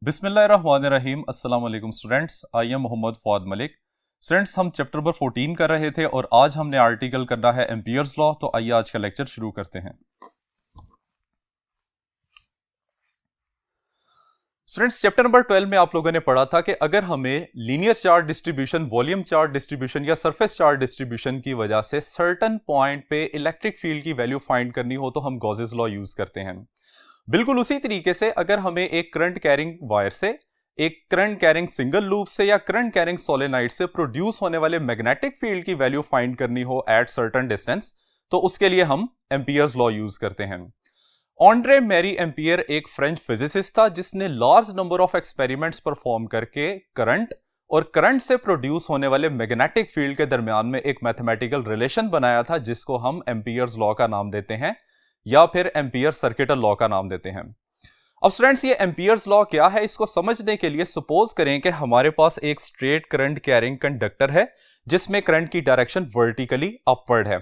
बिस्मिल्लाहिर्रहमानिर्रहीम। अस्सलाम वालेकुम students, I am Mohammad Fawad Malik. Students, हम चैप्टर नंबर 14 कर रहे थे और आज हमने आर्टिकल करना है एम्पियर्स लॉ। तो आइए आज का लेक्चर शुरू करते हैं। स्टूडेंट्स, चैप्टर नंबर 12 में आप लोगों ने पढ़ा था कि अगर हमें linear charge distribution, volume charge distribution या सरफेस चार्ज डिस्ट्रीब्यूशन की वजह से सर्टेन पॉइंट पे इलेक्ट्रिक फील्ड की वैल्यू फाइंड करनी हो तो हम गॉसेस लॉ यूज करते हैं। बिल्कुल उसी तरीके से अगर हमें एक करंट कैरिंग वायर से, एक करंट कैरिंग सिंगल लूप से या करंट कैरिंग सोलेनाइड से प्रोड्यूस होने वाले मैग्नेटिक फील्ड की वैल्यू फाइंड करनी हो एट सर्टेन डिस्टेंस, तो उसके लिए हम एम्पियर्स लॉ यूज करते हैं। ऑन्ड्रे मैरी एम्पियर एक फ्रेंच फिजिसिस्ट था जिसने large number of experiments perform करके करंट और करंट से प्रोड्यूस होने वाले मैग्नेटिक फील्ड के दरमियान में एक मैथमेटिकल रिलेशन बनाया था जिसको हम एम्पियर्स लॉ का नाम देते हैं या फिर एम्पियर सर्किटल लॉ का नाम देते हैं। अब स्टूडेंट्स, ये एम्पियर्स लॉ क्या है, इसको समझने के लिए सपोज करें कि हमारे पास एक स्ट्रेट करंट कैरिंग कंडक्टर है जिसमें करंट की डायरेक्शन वर्टिकली अपवर्ड है।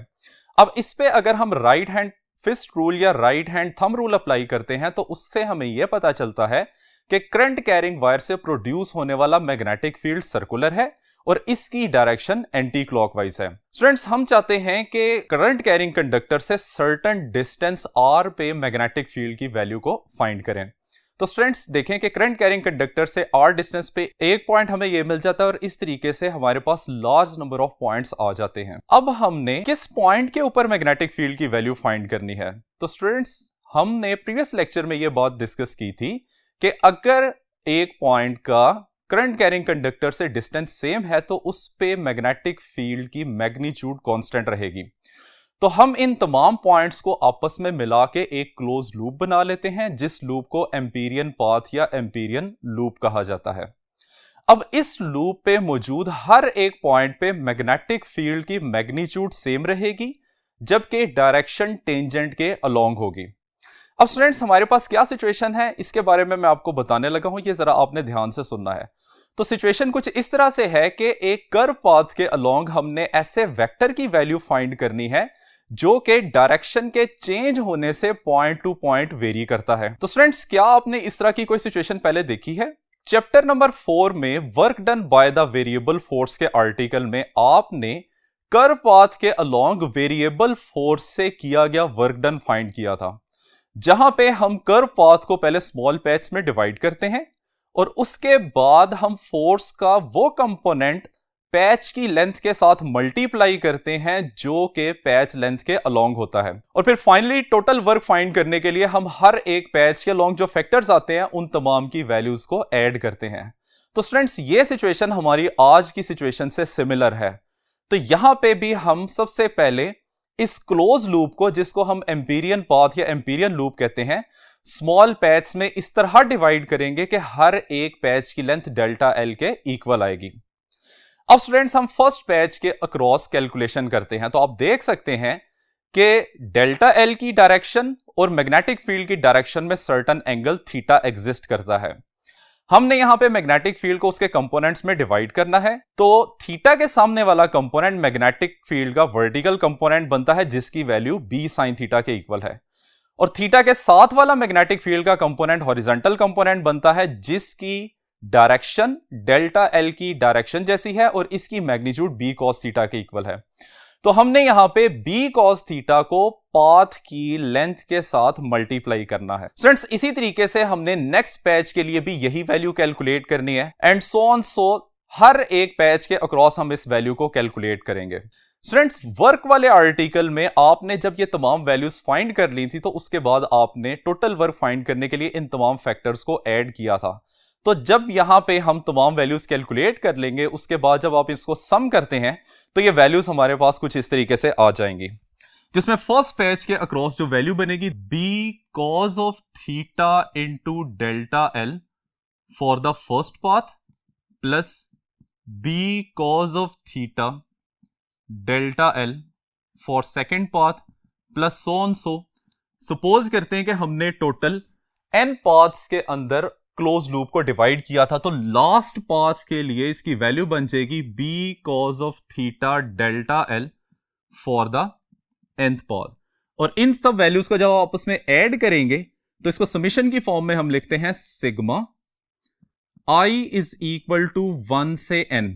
अब इस पे अगर हम राइट हैंड फिस्ट रूल या right hand thumb rule apply करते हैं तो उससे हमें यह पता चलता है कि करंट कैरिंग वायर से प्रोड्यूस होने वाला मैग्नेटिक फील्ड सर्कुलर है और इसकी डायरेक्शन एंटी क्लॉकवाइज है। स्टूडेंट्स, हम चाहते हैं कि करंट कैरिंग कंडक्टर से सर्टेन डिस्टेंस आर पे मैग्नेटिक फील्ड की वैल्यू को फाइंड करें। तो स्टूडेंट्स देखें कि करंट कैरिंग कंडक्टर से आर डिस्टेंस पे एक पॉइंट हमें ये मिल जाता है और इस तरीके से हमारे पास लार्ज नंबर ऑफ पॉइंट्स आ जाते हैं। अब हमने किस पॉइंट के ऊपर मैग्नेटिक फील्ड की वैल्यू फाइंड करनी है? तो स्टूडेंट्स, हमने प्रीवियस लेक्चर में यह बात डिस्कस की थी कि अगर एक पॉइंट का करंट कैरिंग कंडक्टर से डिस्टेंस सेम है तो उस पे मैग्नेटिक फील्ड की मैग्नीट्यूड कांस्टेंट रहेगी। तो हम इन तमाम पॉइंट्स को आपस में मिला के एक क्लोज लूप बना लेते हैं जिस लूप को एम्पीरियन पाथ या एम्पीरियन लूप कहा जाता है। अब इस लूप पे मौजूद हर एक पॉइंट पे मैग्नेटिक फील्ड की मैग्नीट्यूड सेम रहेगी जबकि डायरेक्शन टेंजेंट के अलोंग होगी। अब स्टूडेंट्स, हमारे पास क्या सिचुएशन है इसके बारे में मैं आपको बताने लगा हूं, ये जरा आपने ध्यान से सुनना है। तो सिचुएशन कुछ इस तरह से है कि एक कर्व पाथ के अलोंग हमने ऐसे वेक्टर की वैल्यू फाइंड करनी है जो कि डायरेक्शन के चेंज होने से पॉइंट टू पॉइंट वेरी करता है। तो स्टूडेंट्स, क्या आपने इस तरह की कोई सिचुएशन पहले देखी है? चैप्टर नंबर 4 में work done by the variable force के आर्टिकल में आपने कर्व पाथ के अलोंग वेरिएबल फोर्स से किया गया वर्क डन फाइंड किया था, जहां पे हम कर्व पाथ को पहले स्मॉल पैच में डिवाइड करते हैं और उसके बाद हम फोर्स का वो कंपोनेंट पैच की लेंथ के साथ मल्टीप्लाई करते हैं जो कि पैच लेंथ के अलोंग होता है। और फिर फाइनली टोटल वर्क फाइंड करने के लिए हम हर एक पैच के अलोंग जो फैक्टर्स आते हैं उन तमाम की वैल्यूज को ऐड करते हैं। तो स्टूडेंट्स, ये सिचुएशन हमारी आज की सिचुएशन से सिमिलर है। तो यहां पे भी हम सबसे पहले इस क्लोज लूप को, जिसको हम एम्पीरियन पाथ या एम्पीरियन लूप कहते हैं, स्मॉल पैच में इस तरह डिवाइड करेंगे कि हर एक पैच की लेंथ डेल्टा एल के इक्वल आएगी। अब स्टूडेंट्स, हम फर्स्ट पैच के अक्रॉस कैलकुलेशन करते हैं। तो आप देख सकते हैं कि डेल्टा एल की डायरेक्शन और मैग्नेटिक फील्ड की डायरेक्शन में सर्टेन एंगल थीटा एग्जिस्ट करता है। हमने यहां पे मैग्नेटिक फील्ड को उसके कंपोनेंट्स में डिवाइड करना है। तो थीटा के सामने वाला कंपोनेंट मैग्नेटिक फील्ड का वर्टिकल कंपोनेंट बनता है जिसकी वैल्यू बी साइन थीटा के इक्वल है, और थीटा के साथ वाला मैग्नेटिक फील्ड का कंपोनेंट हॉरिजॉन्टल कंपोनेंट बनता है जिसकी डायरेक्शन डेल्टा एल की डायरेक्शन जैसी है और इसकी मैग्नीट्यूड बी कॉस थीटा के इक्वल है। तो हमने यहां पे बी कॉस थीटा को पाथ की लेंथ के साथ मल्टीप्लाई करना है। स्टूडेंट्स, इसी तरीके से हमने नेक्स्ट पैच के लिए भी यही वैल्यू कैलकुलेट करनी है एंड सो ऑन। सो हर एक पैच के अक्रॉस हम इस वैल्यू को कैलकुलेट करेंगे। स्टूडेंट्स, वर्क वाले आर्टिकल में आपने जब ये तमाम वैल्यूज फाइंड कर ली थी तो उसके बाद आपने टोटल वर्क फाइंड करने के लिए इन तमाम फैक्टर्स को ऐड किया था। तो जब यहां पे हम तमाम वैल्यूज कैलकुलेट कर लेंगे उसके बाद जब आप इसको सम करते हैं तो ये वैल्यूज हमारे पास कुछ इस तरीके से आ जाएंगी, जिसमें फर्स्ट पैच के अक्रॉस जो वैल्यू बनेगी b cos of theta into delta l for the first path plus b cos of theta delta l for second path plus so on. So suppose करते हैं कि हमने टोटल n पाथ्स के अंदर close loop को divide किया था, तो लास्ट पाथ के लिए इसकी वैल्यू बन जाएगी b cos of theta delta l for the nth path. और इन सब वैल्यूज को जब आप आपस में ऐड करेंगे तो इसको समीशन की फॉर्म में हम लिखते हैं sigma I is equal to 1 से n।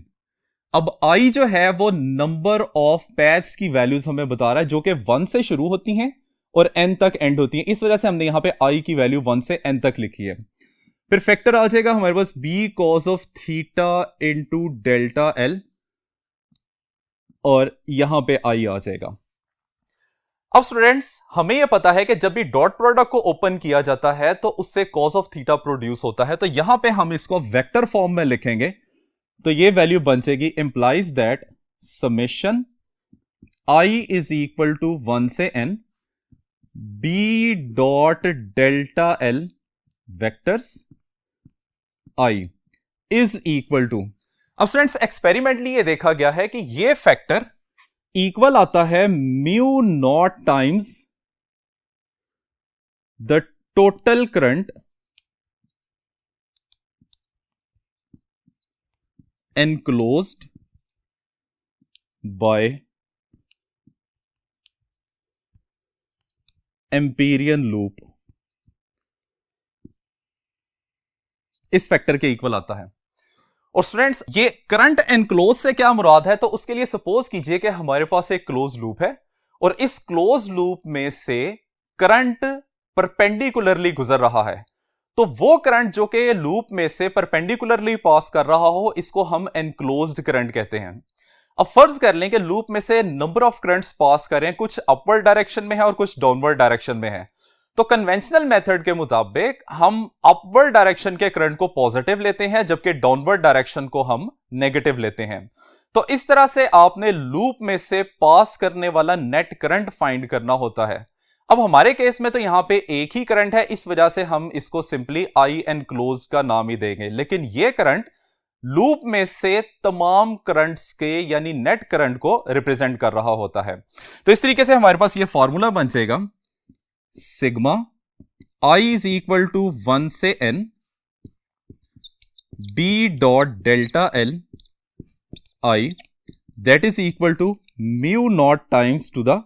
अब I जो है वो नंबर ऑफ पैथ्स की वैल्यूज हमें बता रहा है जो कि 1 से शुरू होती हैं और n तक एंड होती हैं। इस वजह से हमने यहां पे I की वैल्यू 1 से n तक लिखी है। फिर फैक्टर आ जाएगा हमारे पास b cos of theta into delta L, और यहां पे I आ जाएगा। अब स्टूडेंट्स हमें यह पता है कि जब भी डॉट प्रोडक्ट को ओपन किया जाता है तो उससे cos ऑफ थीटा प्रोड्यूस होता है, तो यहां पे हम इसको वेक्टर फॉर्म में लिखेंगे तो ये वैल्यू बन जाएगी implies that summation I is equal to 1 से n b dot delta l vectors I is equal to. अब स्टूडेंट्स एक्सपेरिमेंटली ये देखा गया है कि ये फैक्टर इक्वल आता है mu naught times the total current enclosed by Amperian loop. इस फैक्टर के इक्वल आता है। और स्टूडेंट्स ये करंट एनक्लोज से क्या मुराद है, तो उसके लिए सपोज कीजिए कि हमारे पास एक क्लोज लूप है और इस क्लोज लूप में से करंट परपेंडिकुलरली गुजर रहा है, तो वो करंट जो कि लूप में से परपेंडिकुलरली पास कर रहा हो इसको हम एनक्लोज्ड करंट कहते हैं। अब फर्ज कर लें कि लूप में से नंबर ऑफ करंट्स पास करें, कुछ अपवर्ड डायरेक्शन में है और कुछ डाउनवर्ड डायरेक्शन में है, तो कन्वेंशनल मेथड के मुताबिक हम अपवर्ड डायरेक्शन के करंट को पॉजिटिव लेते हैं जबकि डाउनवर्ड डायरेक्शन को हम नेगेटिव लेते हैं। तो इस तरह से आपने लूप में से पास करने वाला नेट करंट फाइंड करना होता है। अब हमारे केस में तो यहां पे एक ही करंट है, इस वजह से हम इसको सिंपली आई एनक्लोज्ड का नाम ही देंगे, लेकिन यह करंट लूप में से तमाम करंट्स के यानी नेट करंट को रिप्रेजेंट कर रहा होता है। तो इस तरीके से हमारे पास यह फॉर्मूला बन जाएगा sigma I is equal to 1 से n b dot delta l I that is equal to mu naught times to the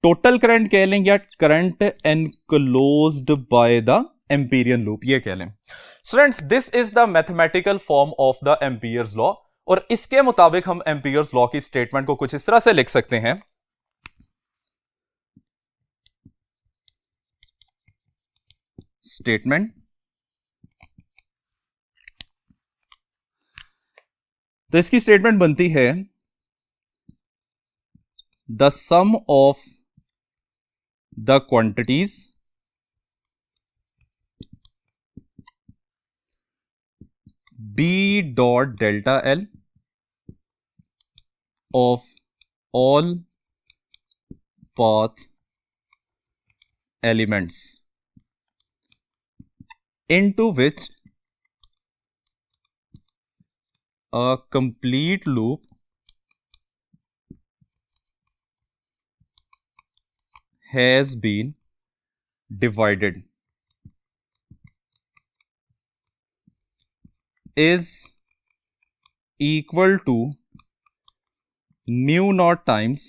total current कह लें या current enclosed by the Amperian loop ये कह लें। Students this is the mathematical form of the Ampere's law, और इसके मुताबिक हम एम्पियर्स लॉ की स्टेटमेंट को कुछ इस तरह से लिख सकते हैं। स्टेटमेंट, तो इसकी स्टेटमेंट बनती है the sum of the quantities b dot delta l of all path elements into which a complete loop has been divided is equal to mu naught times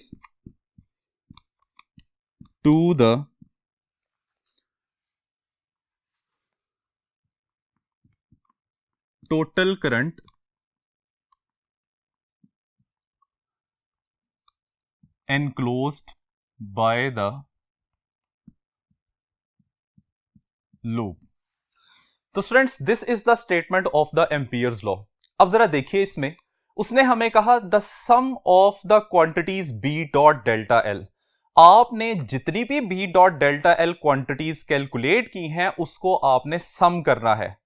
2 the total current enclosed by the loop। तो students this is the statement of the Ampere's law. अब जरा देखिए इसमें उसने हमें कहा the sum of the quantities b dot delta l. आपने जितनी भी b dot delta l quantities calculate की हैं उसको आपने सम करना है।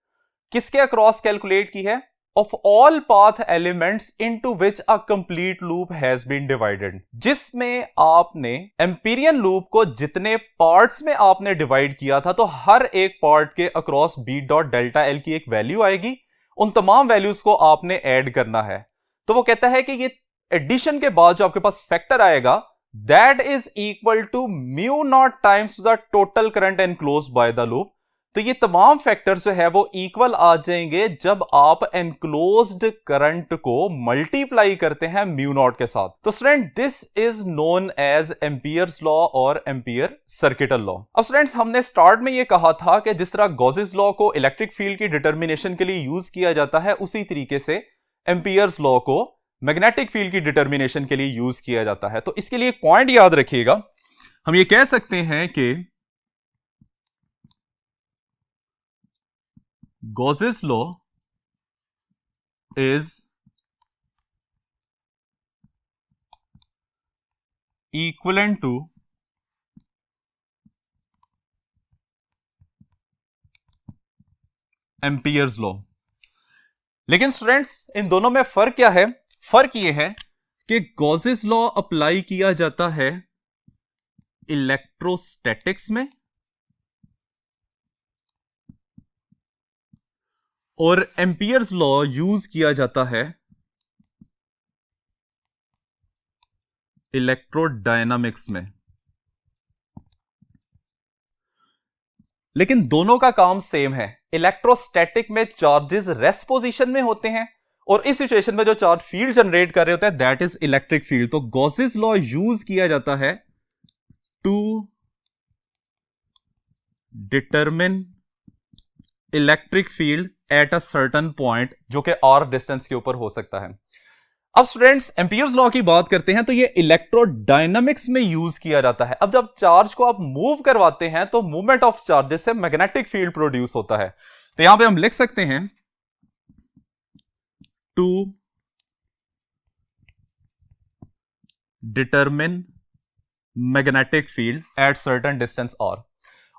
किसके अक्रॉस कैलकुलेट की है? Of all path elements into which a complete loop has been divided, जिसमें आपने एम्पीरियन लूप को जितने पार्ट्स में आपने डिवाइड किया था तो हर एक पार्ट के across b dot delta L की एक वैल्यू आएगी, उन तमाम वैल्यूज को आपने ऐड करना है। तो वो कहता है कि ये एडिशन के बाद जो आपके पास फैक्टर आएगा that is equal to mu naught times the total current enclosed by the loop. तो ये तमाम फैक्टर्स जो है वो इक्वल आ जाएंगे जब आप एनक्लोज्ड करंट को मल्टीप्लाई करते हैं म्यू नॉट के साथ। तो student this is known as Ampere's law और एम्पियर सर्किटल लॉ। अब स्टूडेंट्स हमने स्टार्ट में ये कहा था कि जिस तरह गॉसेस लॉ को इलेक्ट्रिक फील्ड की डिटर्मिनेशन के लिए यूज किया जाता है, उसी तरीके से एम्पियर्स लॉ को मैग्नेटिक फील्ड की डिटर्मिनेशन के लिए यूज किया जाता है। तो इसके लिए एक पॉइंट याद रखिएगा, हम ये कह सकते हैं कि Gauss's law is equivalent to Ampere's law। लेकिन स्टूडेंट्स इन दोनों में फर्क क्या है? फर्क यह है कि Gauss's law अप्लाई किया जाता है इलेक्ट्रोस्टैटिक्स में और एम्पियर्स लॉ यूज किया जाता है इलेक्ट्रोडायनामिक्स में। लेकिन दोनों का काम सेम है। इलेक्ट्रोस्टैटिक में चार्जेस रेस्ट पोजीशन में होते हैं और इस सिचुएशन में जो चार्ज फील्ड जनरेट कर रहे होते हैं दैट इज इलेक्ट्रिक फील्ड। तो गॉसेस लॉ यूज किया जाता है to determine electric field at a certain point, जो कि आर डिस्टेंस के ऊपर हो सकता है। अब स्टूडेंट्स एम्पियर्स लॉ की बात करते हैं तो ये इलेक्ट्रोडायनामिक्स में यूज किया जाता है। अब जब चार्ज को आप मूव करवाते हैं तो मूवमेंट ऑफ चार्जेस से मैग्नेटिक फील्ड प्रोड्यूस होता है। तो यहां पे हम लिख सकते हैं to determine magnetic field at certain distance r.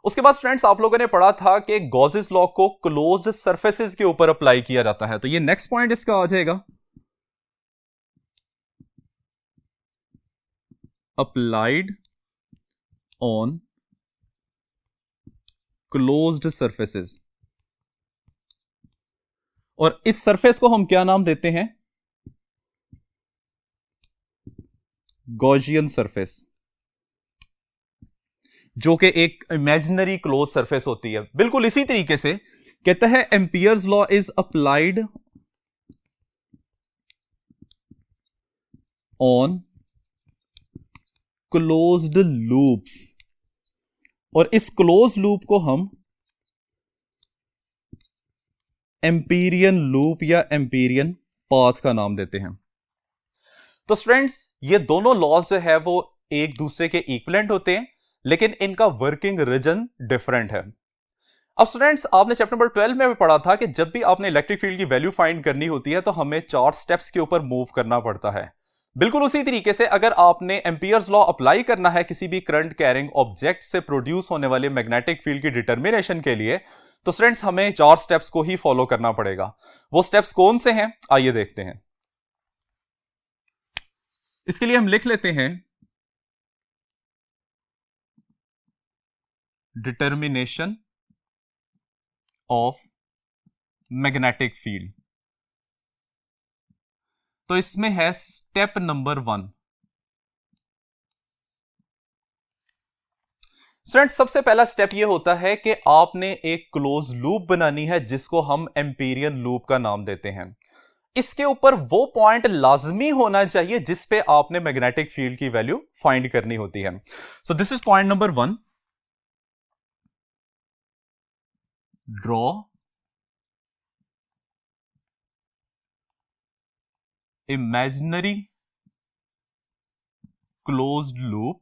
उसके बाद फ्रेंड्स आप लोगों ने पढ़ा था कि गॉसेस लॉ को क्लोज्ड सरफेसेस के ऊपर अप्लाई किया जाता है। तो ये नेक्स्ट पॉइंट इसका आ जाएगा, अप्लाइड ऑन क्लोज्ड सरफेसेस। और इस सरफेस को हम क्या नाम देते हैं? गॉसियन सरफेस, जो कि एक इमेजिनरी क्लोज सरफेस होती है। बिल्कुल इसी तरीके से कहता है Ampere's law is applied on closed loops, और इस क्लोज लूप को हम एम्पीरियन लूप या एम्पीरियन पाथ का नाम देते हैं। तो स्टूडेंट्स ये दोनों लॉज जो है वो एक दूसरे के इक्विवेलेंट होते हैं, लेकिन इनका वर्किंग रीजन डिफरेंट है। अब स्टूडेंट्स आपने चैप्टर नंबर 12 में भी पढ़ा था कि जब भी आपने इलेक्ट्रिक फील्ड की वैल्यू फाइंड करनी होती है तो हमें 4 स्टेप्स के ऊपर मूव करना पड़ता है। बिल्कुल उसी तरीके से अगर आपने एम्पियर्स लॉ अप्लाई करना है किसी भी करंट कैरिंग ऑब्जेक्ट से प्रोड्यूस होने वाले मैग्नेटिक फील्ड की डिटर्मिनेशन के लिए, तो स्टूडेंट्स हमें 4 स्टेप्स को ही फॉलो करना पड़ेगा। वो स्टेप्स कौन से हैं आइए देखते हैं। इसके लिए हम लिख लेते हैं डिटर्मिनेशन ऑफ मैग्नेटिक फील्ड। तो इसमें है स्टेप नंबर 1। स्टूडेंट्स सबसे पहला स्टेप यह होता है कि आपने एक क्लोज लूप बनानी है जिसको हम एम्पीरियन लूप का नाम देते हैं। इसके ऊपर वो पॉइंट लाजमी होना चाहिए जिस पे आपने मैग्नेटिक फील्ड की वैल्यू फाइंड करनी होती है। So this is point number 1। Draw imaginary closed loop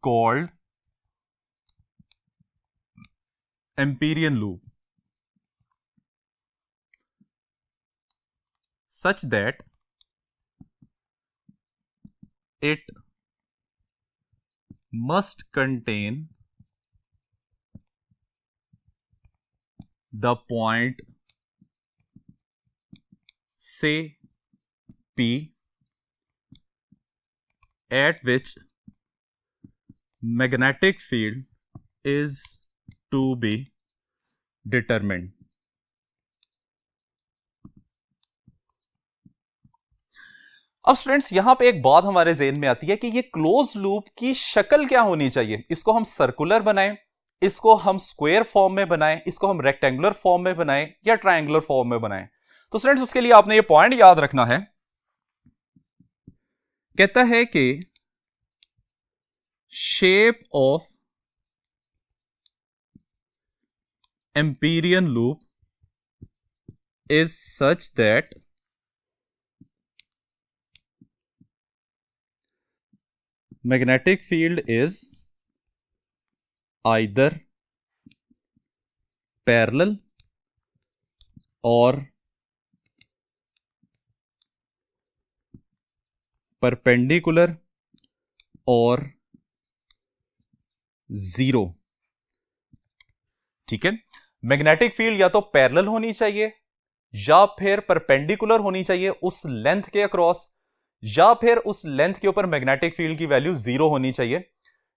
called Amperian loop such that it must contain the point say P at which magnetic field is to be determined। अब students यहां पे एक बात हमारे ज़हन में आती है कि ये क्लोज लूप की शक्ल क्या होनी चाहिए। इसको हम सर्कुलर बनाएं, इसको हम स्क्वायर फॉर्म में बनाएं, इसको हम रेक्टेंगुलर फॉर्म में बनाएं या ट्रायंगुलर फॉर्म में बनाएं। तो स्टूडेंट्स उसके लिए आपने ये पॉइंट याद रखना है, कहता है कि shape of Amperian loop is such that magnetic field is either parallel or perpendicular or zero। ठीक है, मैग्नेटिक फील्ड या तो पैरेलल होनी चाहिए या फिर परपेंडिकुलर होनी चाहिए उस लेंथ के अक्रॉस, या फिर उस लेंथ के ऊपर मैग्नेटिक फील्ड की वैल्यू 0 होनी चाहिए,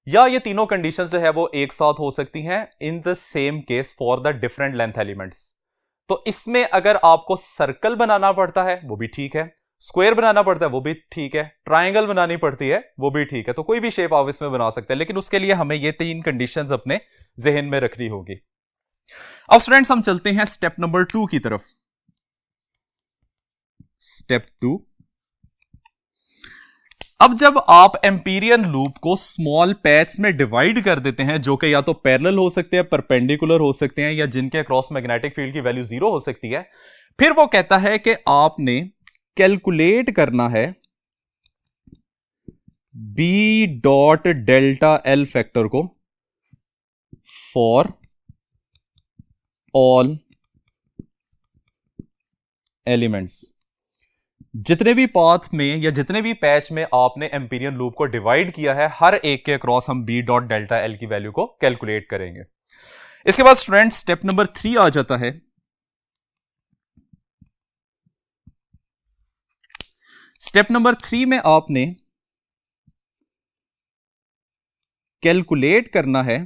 या ये तीनों कंडीशंस जो है वो एक साथ हो सकती हैं in the same case for the different length elements. तो इसमें अगर आपको सर्कल बनाना पड़ता है वो भी ठीक है, स्क्वायर बनाना पड़ता है वो भी ठीक है, ट्रायंगल बनानी पड़ती है वो भी ठीक है, तो कोई भी शेप आप इसमें बना सकते हैं, लेकिन उसके लिए हमें ये 3 कंडीशंस अपने जहन में रखनी होगी। अब स्टूडेंट्स हम चलते हैं स्टेप नंबर 2 की तरफ। स्टेप 2, अब जब आप एम्पीरियन लूप को स्मॉल पैच में डिवाइड कर देते हैं, जो कि या तो पैरेलल हो सकते हैं, परपेंडिकुलर हो सकते हैं, या जिनके अक्रॉस मैग्नेटिक फील्ड की वैल्यू 0 हो सकती है, फिर वो कहता है कि आपने कैलकुलेट करना है b dot delta l factor को फॉर ऑल एलिमेंट्स। जितने भी पाथ में या जितने भी पैच में आपने एम्पीरियन लूप को डिवाइड किया है, हर एक के अक्रॉस हम बी डॉट डेल्टा एल की वैल्यू को कैलकुलेट करेंगे। इसके बाद स्टूडेंट स्टेप नंबर 3 आ जाता है। स्टेप नंबर 3 में आपने कैलकुलेट करना है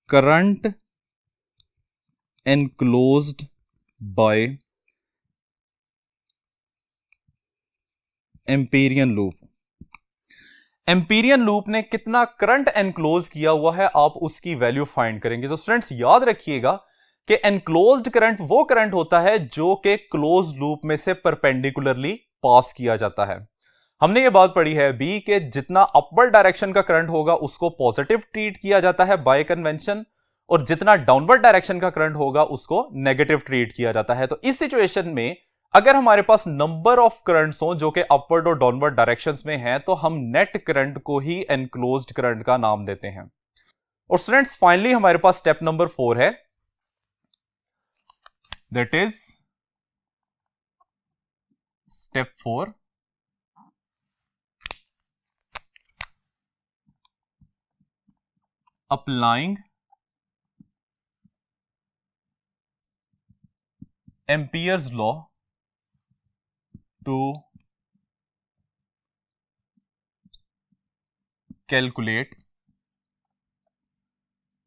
current enclosed bye Amperian loop. Amperian loop ने कितना करंट एनक्लोज किया हुआ है, आप उसकी वैल्यू फाइंड करेंगे। तो स्टूडेंट्स याद रखिएगा कि एनक्लोज्ड करंट वो करंट होता है जो कि क्लोज लूप में से परपेंडिकुलरली पास किया जाता है। हमने ये बात पढ़ी है बी के जितना अपवर्ड डायरेक्शन का करंट होगा उसको पॉजिटिव ट्रीट किया जाता है बाय कन्वेंशन, और जितना डाउनवर्ड डायरेक्शन का करंट होगा उसको नेगेटिव ट्रीट किया जाता है। तो इस सिचुएशन में अगर हमारे पास नंबर ऑफ करंट्स हो जो कि अपवर्ड और डाउनवर्ड डायरेक्शंस में हैं, तो हम नेट करंट को ही एनक्लोज्ड करंट का नाम देते हैं। और स्टूडेंट्स फाइनली हमारे पास स्टेप नंबर 4 है, that is step 4 applying Ampere's law to calculate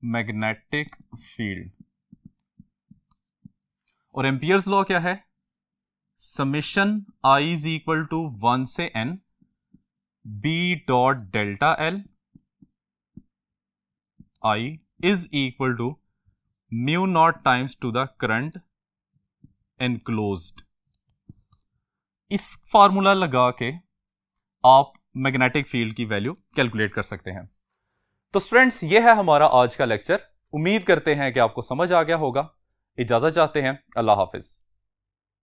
magnetic field। और एम्पियर्स लॉ क्या है? Summation I is equal to 1 से n b dot delta l I is equal to mu naught times to the current enclosed. इस formula लगा के आप magnetic field की value calculate कर सकते हैं। तो स्टूडेंट्स ये है हमारा आज का लेक्चर। उम्मीद करते हैं कि आपको समझ आ गया होगा। इजाजत चाहते हैं। अल्लाह हाफिज।